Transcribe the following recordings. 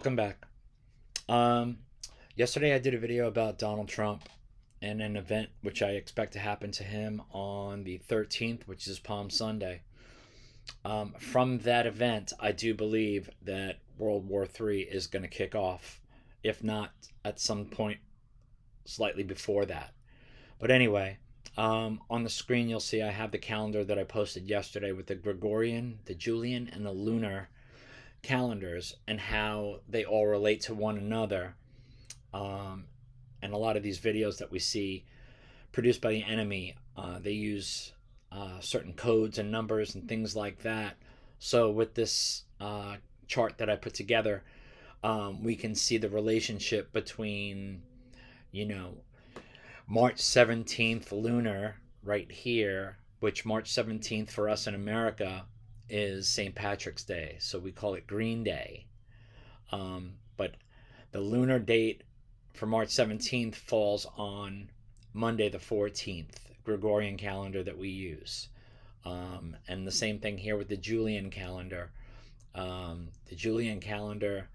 Welcome back. Um, Yesterday I did a video about Donald Trump and an event which I expect to happen to him on the 13th, which is Palm Sunday. From that event, I do believe that World War III is going to kick off, if not at some point slightly before that. But anyway, on the screen you'll see I have the calendar that I posted yesterday with the Gregorian, the Julian, and the lunar calendars and how they all relate to one another. Um, and a lot of these videos that we see produced by the enemy, they use certain codes and numbers and things like that. So with this chart that I put together, we can see the relationship between, you know, March 17th lunar right here, which March 17th for us in America is St. Patrick's Day. So we call it Green Day. But the lunar date for March 17th falls on Monday the 14th, Gregorian calendar that we use. And the same thing here with the Julian calendar. The Julian calendar,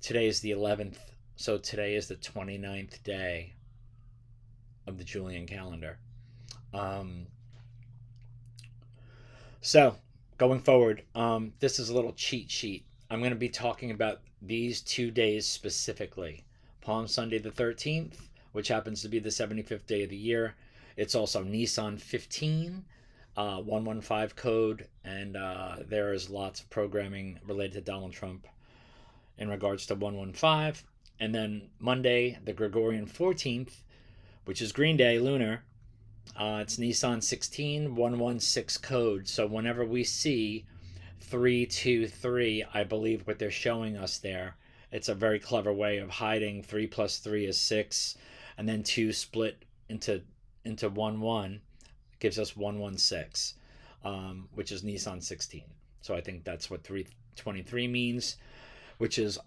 today is the 11th, so today is the 29th day of the Julian calendar. Um, so, going forward, this is a little cheat sheet. I'm going to be talking about these 2 days specifically. Palm Sunday the 13th, which happens to be the 75th day of the year. It's also Nissan 15, 115 code, and there is lots of programming related to Donald Trump in regards to 115. And then Monday, the Gregorian 14th, which is Green Day, lunar. It's Nissan 16, 116 code. So whenever we see 323, I believe what they're showing us there, it's a very clever way of hiding 3 plus 3 is 6, and then 2 split into 1 1 gives us 116, which is Nissan 16. So I think that's what 323 means, which is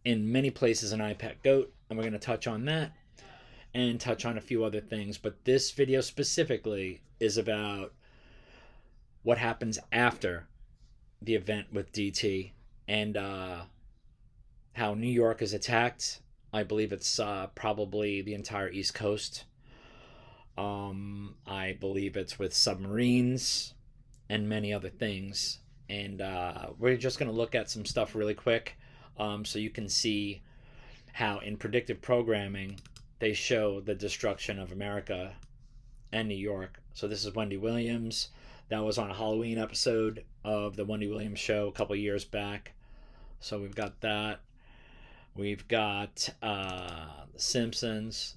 in many places an iPad goat, and we're going to touch on that and touch on a few other things. But this video specifically is about what happens after the event with DT and how New York is attacked. I believe it's probably the entire East Coast. I believe it's with submarines and many other things. And we're just going to look at some stuff really quick, so you can see how in predictive programming they show the destruction of America and New York. So this is Wendy Williams. That was on a Halloween episode of the Wendy Williams show a couple years back. So we've got that. We've got The Simpsons.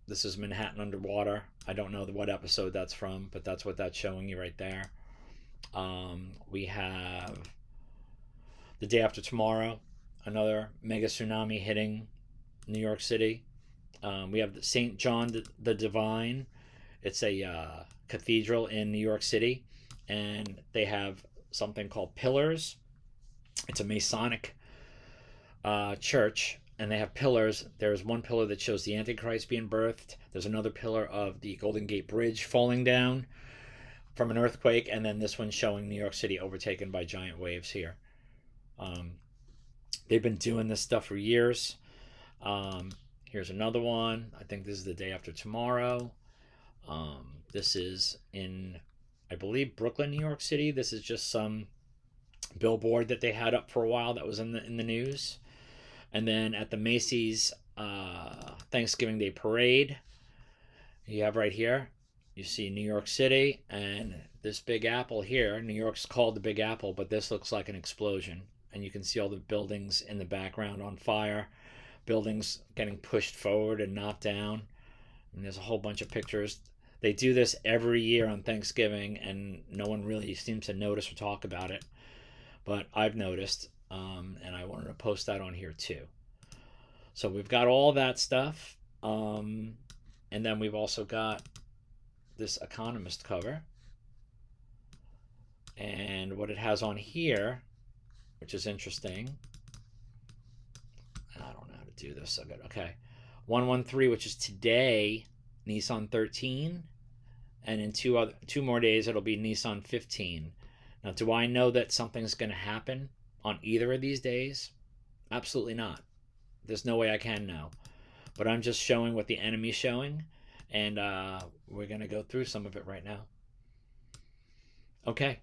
This is Manhattan Underwater. I don't know what episode that's from, but that's what that's showing you right there. We have The Day After Tomorrow, another mega tsunami hitting New York City. We have St. John the Divine. It's a cathedral in New York City, and they have something called pillars. It's a Masonic church, and they have pillars. There's one pillar that shows the Antichrist being birthed. There's another pillar of the Golden Gate Bridge falling down from an earthquake, and then this one showing New York City overtaken by giant waves here. They've been doing this stuff for years. Here's another one. I think this is The Day After Tomorrow. This is in, I believe, Brooklyn, New York City. This is just some billboard that they had up for a while that was in the news. And then at the Macy's Thanksgiving Day Parade, you have right here, you see New York City and this Big Apple here. New York's called the Big Apple, but this looks like an explosion. And you can see all the buildings in the background on fire, buildings getting pushed forward and knocked down. And there's a whole bunch of pictures. They do this every year on Thanksgiving, and no one really seems to notice or talk about it. But I've noticed, and I wanted to post that on here too. So we've got all that stuff. And then we've also got this Economist cover. And what it has on here, which is interesting. I don't know how to do this so good. Okay. 113, which is today, Nissan 13. And in two more days, it'll be Nissan 15. Now, do I know that something's going to happen on either of these days? Absolutely not. There's no way I can now. But I'm just showing what the enemy's showing, and we're going to go through some of it right now. Okay,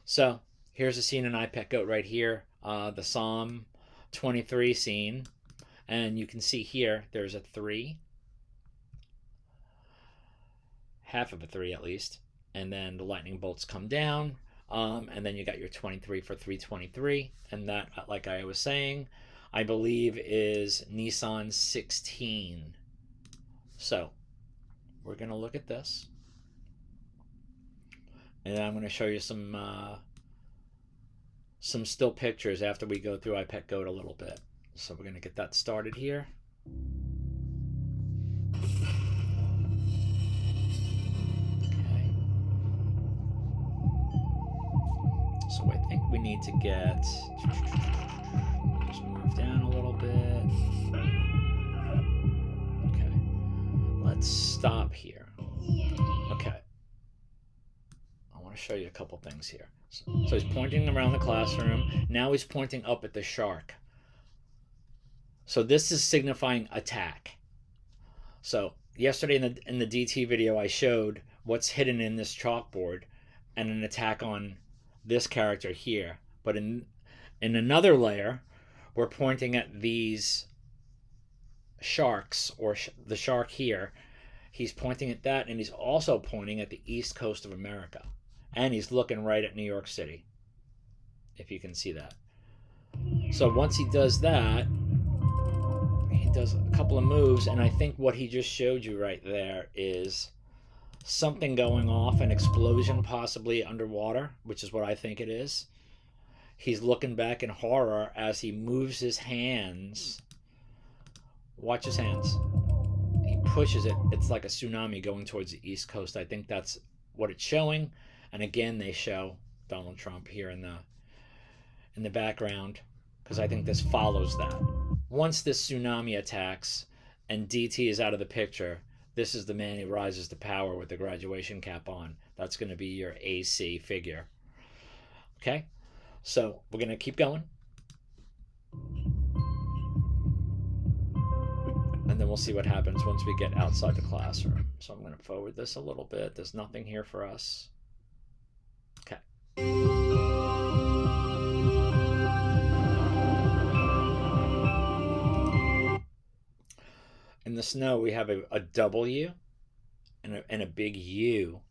so here's a scene in iPet Goat right here, the Psalm 23 scene, and you can see here there's a 3, half of a 3 at least, and then the lightning bolts come down, and then you got your 23 for 323, and that, like I was saying, I believe is Nissan 16. So we're going to look at this, and I'm going to show you some still pictures after we go through iPet Goat a little bit. So we're going to get that started here. Okay. So I think we need to get, just move down a little bit. Okay. Let's stop here. Okay. I want to show you a couple things here. So he's pointing around the classroom. Now he's pointing up at the shark. So this is signifying attack. So yesterday in the DT video, I showed what's hidden in this chalkboard and an attack on this character here. But in another layer, we're pointing at these sharks, or the shark here. He's pointing at that, and he's also pointing at the east coast of America. And he's looking right at New York City, if you can see that. So once he does that, he does a couple of moves, and I think what he just showed you right there is something going off, an explosion possibly underwater, which is what I think it is. He's looking back in horror as he moves his hands. Watch his hands. He pushes it. It's like a tsunami going towards the East Coast. I think that's what it's showing. And again, they show Donald Trump here in the background, because I think this follows that. Once this tsunami attacks and DT is out of the picture, this is the man who rises to power with the graduation cap on. That's going to be your AC figure. Okay? So we're going to keep going. And then we'll see what happens once we get outside the classroom. So I'm going to forward this a little bit. There's nothing here for us. Okay. In the snow, we have a W and a big U.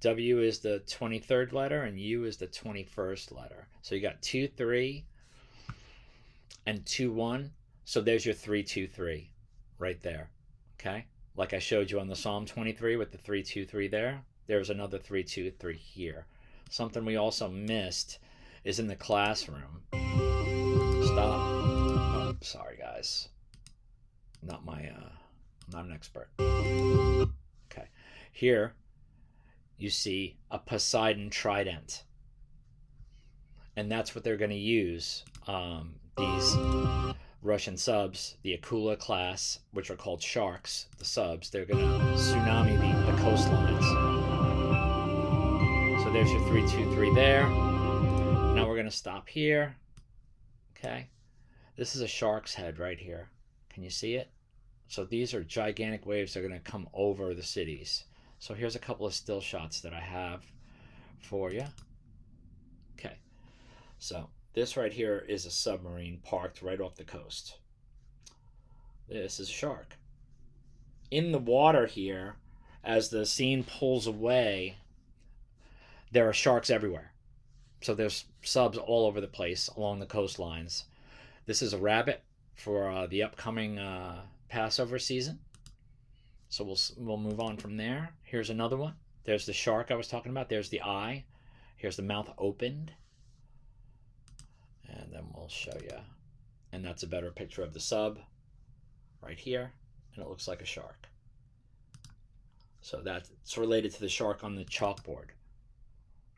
W is the 23rd letter, and U is the 21st letter. So you got 2, 3, and 2, 1. So there's your 3, 2, 3 right there. Okay? Like I showed you on the Psalm 23 with the 3, 2, 3 there. There's another 3, 2, 3 here. Something we also missed is in the classroom. Stop. Oh, sorry, guys. I'm not an expert. Okay. Here, you see a Poseidon trident. And that's what they're going to use. These Russian subs, the Akula class, which are called sharks, the subs, they're going to tsunami the coastlines. So there's your 3, 2, 3 there. Now we're going to stop here. Okay. This is a shark's head right here. Can you see it? So these are gigantic waves that are going to come over the cities. So here's a couple of still shots that I have for you. Okay. So this right here is a submarine parked right off the coast. This is a shark. In the water here, as the scene pulls away, there are sharks everywhere. So there's subs all over the place along the coastlines. This is a rabbit for the upcoming Passover season. So we'll move on from there. Here's another one. There's the shark I was talking about. There's the eye. Here's the mouth opened. And then we'll show you. And that's a better picture of the sub right here. And it looks like a shark. So that's related to the shark on the chalkboard.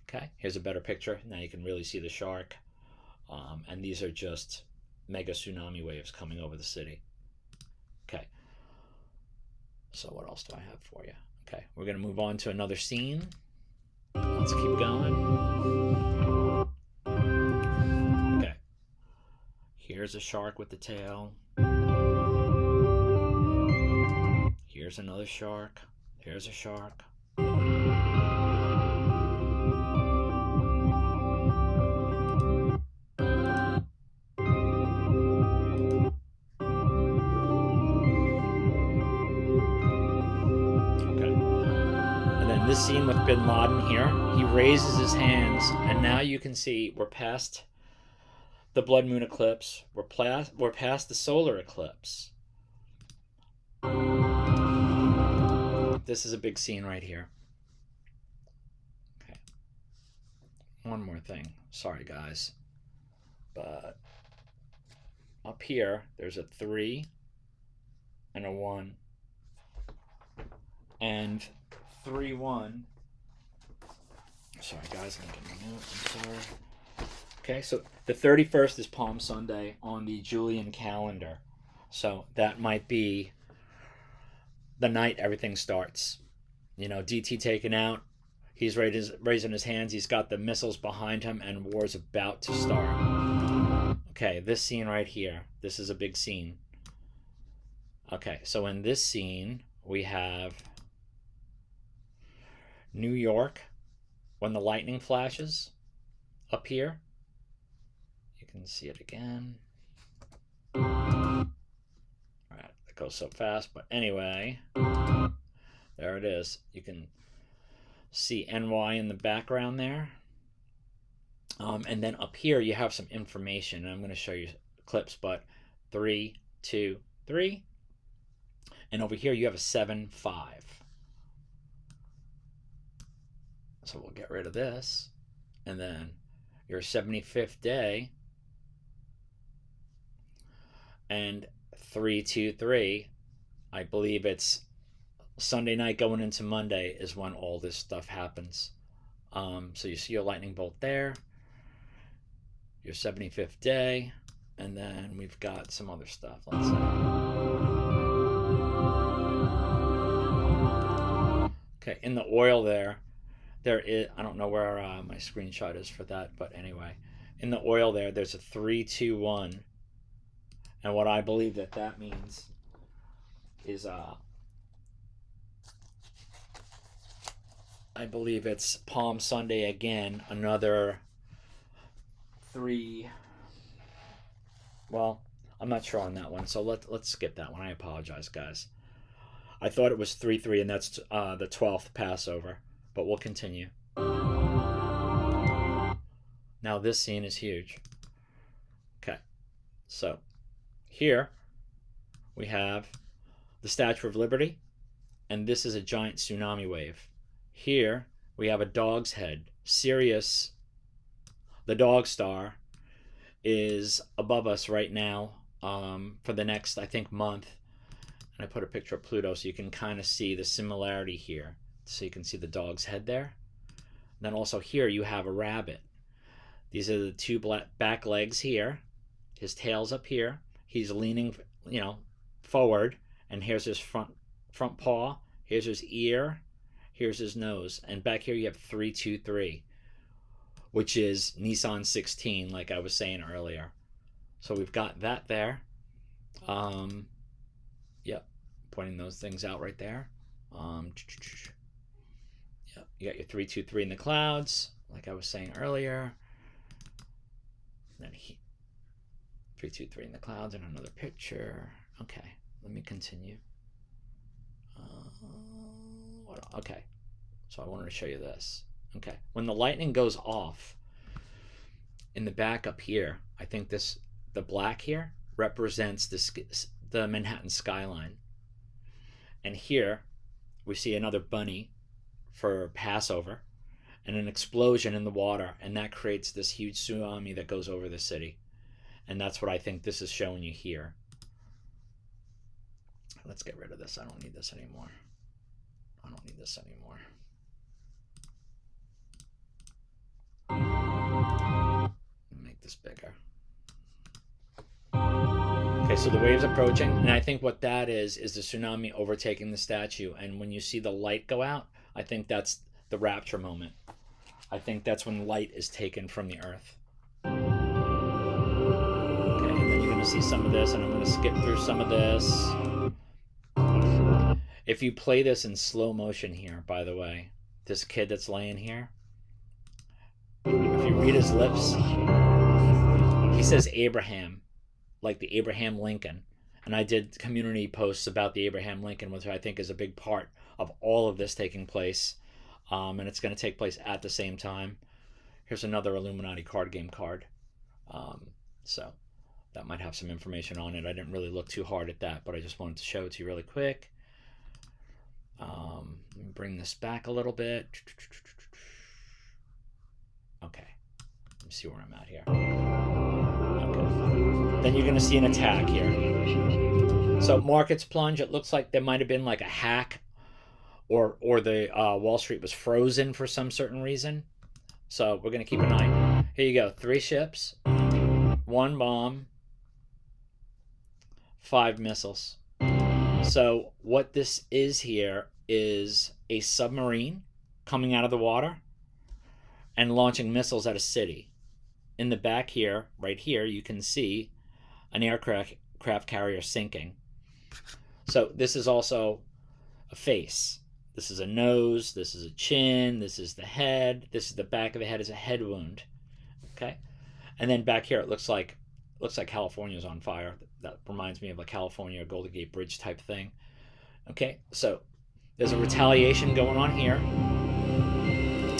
Okay, here's a better picture. Now you can really see the shark. And these are just mega tsunami waves coming over the city. Okay. So what else do I have for you? Okay, we're going to move on to another scene. Let's keep going. Okay. Here's a shark with the tail. Here's another shark. Here's a shark. This scene with Bin Laden here, he raises his hands, and now you can see we're past the blood moon eclipse. We're past the solar eclipse. This is a big scene right here. Okay. One more thing. Sorry, guys. But up here, there's a 3 and a 1. And 3-1. Sorry, guys. I'm getting a note. I'm sorry. Okay, so the 31st is Palm Sunday on the Julian calendar. So that might be the night everything starts. You know, DT taken out. He's raising his hands. He's got the missiles behind him, and war's about to start. Okay, this scene right here. This is a big scene. Okay, so in this scene, we have New York, when the lightning flashes up here. You can see it again. All right, that goes so fast, but anyway, there it is. You can see NY in the background there. And then up here, you have some information. And I'm going to show you clips, but 3, 2, 3. And over here, you have a 7, 5. So we'll get rid of this. And then your 75th day. And 3, 2, 3. I believe it's Sunday night going into Monday is when all this stuff happens. So you see your lightning bolt there. Your 75th day. And then we've got some other stuff. Let's see. Okay, in the oil there is, I don't know where my screenshot is for that, but anyway, in the oil there's a 3, 2, 1, and what I believe that means is I believe it's Palm Sunday again, another 3. Well, I'm not sure on that one, so let's skip that one. I apologize, guys. I thought it was 3, 3, and that's the 12th Passover. But we'll continue. Now this scene is huge. Okay, so here we have the Statue of Liberty, and this is a giant tsunami wave. Here we have a dog's head. Sirius, the dog star, is above us right now for the next, I think, month. And I put a picture of Pluto so you can kind of see the similarity here. So you can see the dog's head there. Then also here you have a rabbit. These are the two back legs here. His tail's up here. He's leaning, forward. And here's his front paw. Here's his ear. Here's his nose. And back here you have 3, 2, 3, which is Nissan 16, like I was saying earlier. So we've got that there. Yep, pointing those things out right there. You got your 3, 2, 3 in the clouds, like I was saying earlier. And then 3, 2, 3 in the clouds, and another picture. Okay, let me continue. Okay, so I wanted to show you this. Okay, when the lightning goes off in the back up here, I think the black here represents the Manhattan skyline. And here we see another bunny for Passover and an explosion in the water, and that creates this huge tsunami that goes over the city. And that's what I think this is showing you here. Let's get rid of this. I don't need this anymore. Make this bigger. Okay, so the wave's approaching, and I think what that is the tsunami overtaking the statue. And when you see the light go out, I think that's the rapture moment. I think that's when light is taken from the earth. Okay, and then you're going to see some of this, and I'm going to skip through some of this. If you play this in slow motion here, by the way, this kid that's laying here, if you read his lips, he says Abraham, like the Abraham Lincoln. And I did community posts about the Abraham Lincoln, which I think is a big part of all of this taking place. And it's going to take place at the same time. Here's another Illuminati card game card. So that might have some information on it. I didn't really look too hard at that, but I just wanted to show it to you really quick. Let me bring this back a little bit. Okay, let me see where I'm at here. Okay. Then you're going to see an attack here. So markets plunge. It looks like there might have been like a hack, or the Wall Street was frozen for some certain reason. So we're going to keep an eye. Here you go. 3 ships, 1 bomb, 5 missiles. So what this is here is a submarine coming out of the water and launching missiles at a city. In the back here, right here, you can see an aircraft carrier sinking. So this is also a face. This is a nose, this is a chin, this is the head, this is the back of the head is a head wound. Okay? And then back here it looks like California's on fire. That reminds me of a California Golden Gate Bridge type thing. Okay? So there's a retaliation going on here.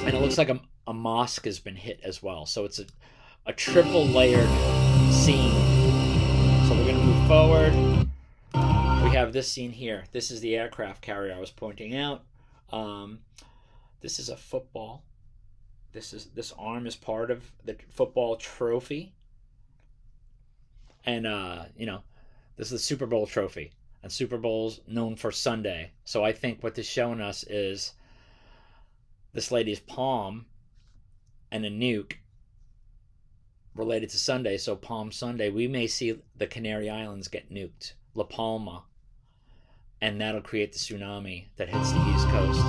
And it looks like a mosque has been hit as well. So it's a triple layered scene. So we're going to move forward. We have this scene here. This is the aircraft carrier I was pointing out. This is a football. This arm is part of the football trophy. And this is the Super Bowl trophy. And Super Bowl's known for Sunday. So I think what this is showing us is this lady's palm and a nuke related to Sunday. So Palm Sunday, we may see the Canary Islands get nuked. La Palma. And that'll create the tsunami that hits the East Coast.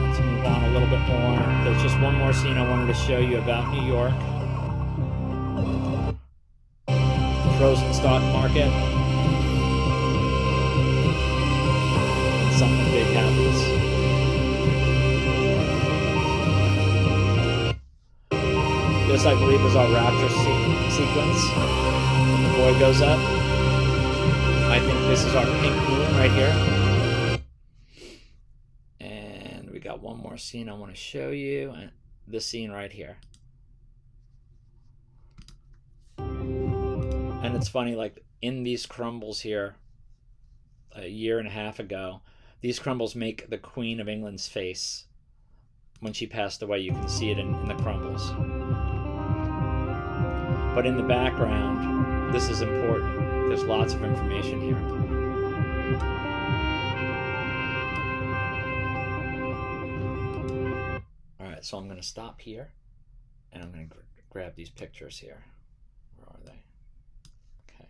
Let's move on a little bit more. There's just one more scene I wanted to show you about New York. Frozen stock market. And something big happens. This, I believe, is our rapture sequence. The boy goes up. I think this is our pink moon right here. And we got one more scene I want to show you. And this scene right here. And it's funny, like in these crumbles here, a year and a half ago, these crumbles make the Queen of England's face. When she passed away, you can see it in the crumbles. But in the background, this is important. There's lots of information here. All right, so I'm going to stop here, and I'm going to grab these pictures here. Where are they? Okay.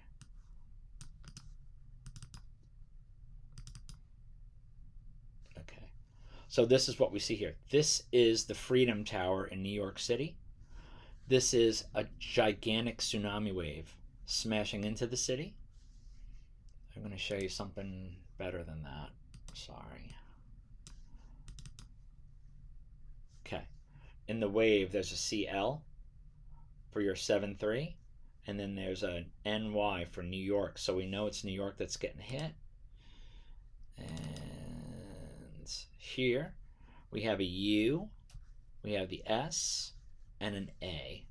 Okay. So this is what we see here. This is the Freedom Tower in New York City. This is a gigantic tsunami wave smashing into the city. I'm going to show you something better than that. Sorry. Okay. In the wave, there's a CL for your 7-3. And then there's a NY for New York. So we know it's New York that's getting hit. And here we have a U. We have the S. And an A.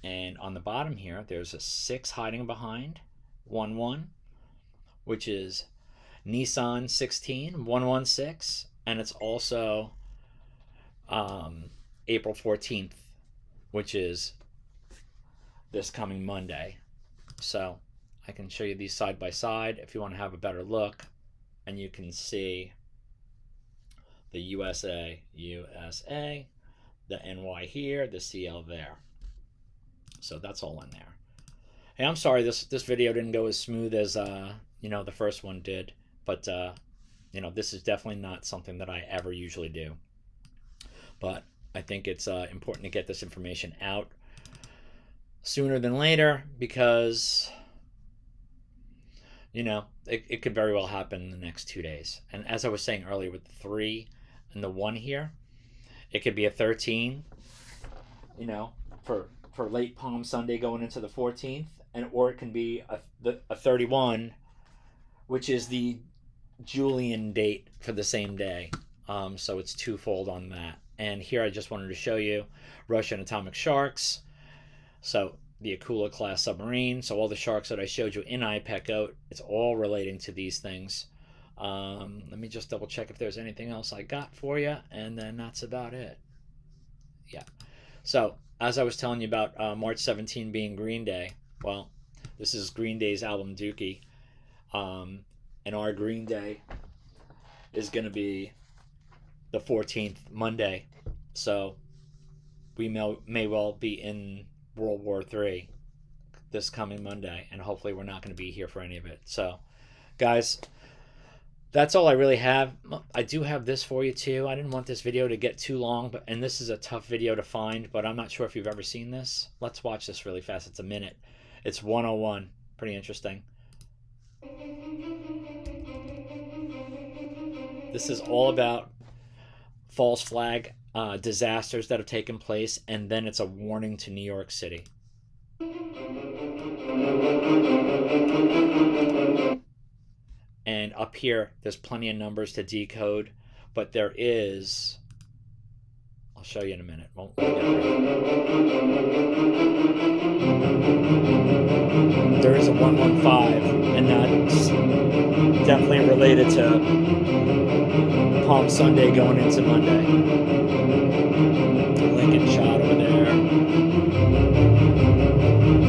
And on the bottom here, there's a 6 hiding behind 11, which is Nissan 16 116, and it's also April 14th, which is this coming Monday. So I can show you these side by side if you want to have a better look, and you can see the USA, the NY here, the CL there. So that's all in there. Hey, I'm sorry this video didn't go as smooth as the first one did, but this is definitely not something that I ever usually do. But I think it's important to get this information out sooner than later because, you know, it could very well happen in the next 2 days. And as I was saying earlier with the 3 and the 1 here, it could be a 13, you know, for late Palm Sunday going into the 14th, or it can be a 31, which is the Julian date for the same day. So it's twofold on that. And here I just wanted to show you Russian atomic sharks. So the Akula class submarine. So all the sharks that I showed you in IPEC Goat, it's all relating to these things. Let me just double check if there's anything else I got for you, and then that's about it. Yeah. So as I was telling you about March 17 being Green Day, well, this is Green Day's album Dookie, and our Green Day is going to be the 14th, Monday. So we may well be in World War III this coming Monday, and hopefully we're not going to be here for any of it. So, guys, that's all I really have. I do have this for you too. I didn't want this video to get too long, and this is a tough video to find, but I'm not sure if you've ever seen this. Let's watch this really fast. It's a minute. It's 101. Pretty interesting. This is all about false flag disasters that have taken place, and then it's a warning to New York City. And up here, there's plenty of numbers to decode, but there is... I'll show you in a minute. Won't get there is a 115, and that's definitely related to Palm Sunday going into Monday. Lincoln shot over there.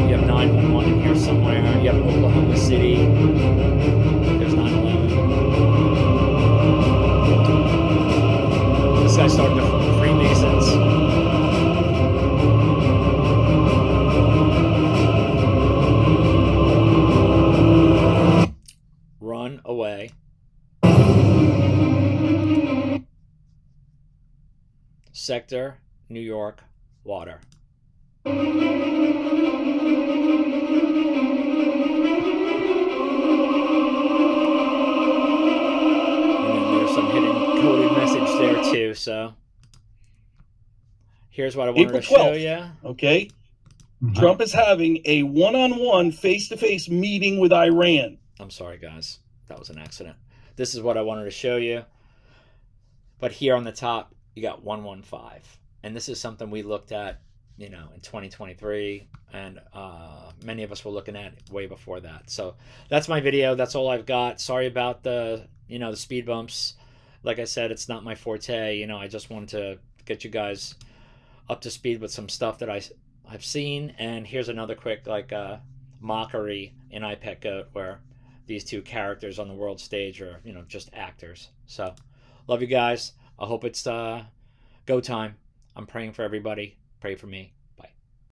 You have 911 in here somewhere. You have Oklahoma City. There's 9/11. This guy started the Freemasons. Run away. Sector, New York, water. And then there's some hidden coded message there too, so here's what I wanted April to 12th, show you. Okay? Trump is having a one-on-one, face-to-face meeting with Iran. I'm sorry, guys. That was an accident. This is what I wanted to show you. But here on the top, you got 115. And this is something we looked at, you know, in 2023. And many of us were looking at way before that. So that's my video. That's all I've got. Sorry about the, you know, the speed bumps. Like I said, it's not my forte. You know, I just wanted to get you guys up to speed with some stuff that I've seen. And here's another quick, like, mockery in IPEC Goat where these two characters on the world stage are, you know, just actors. So, love you guys. I hope it's go time. I'm praying for everybody. Pray for me.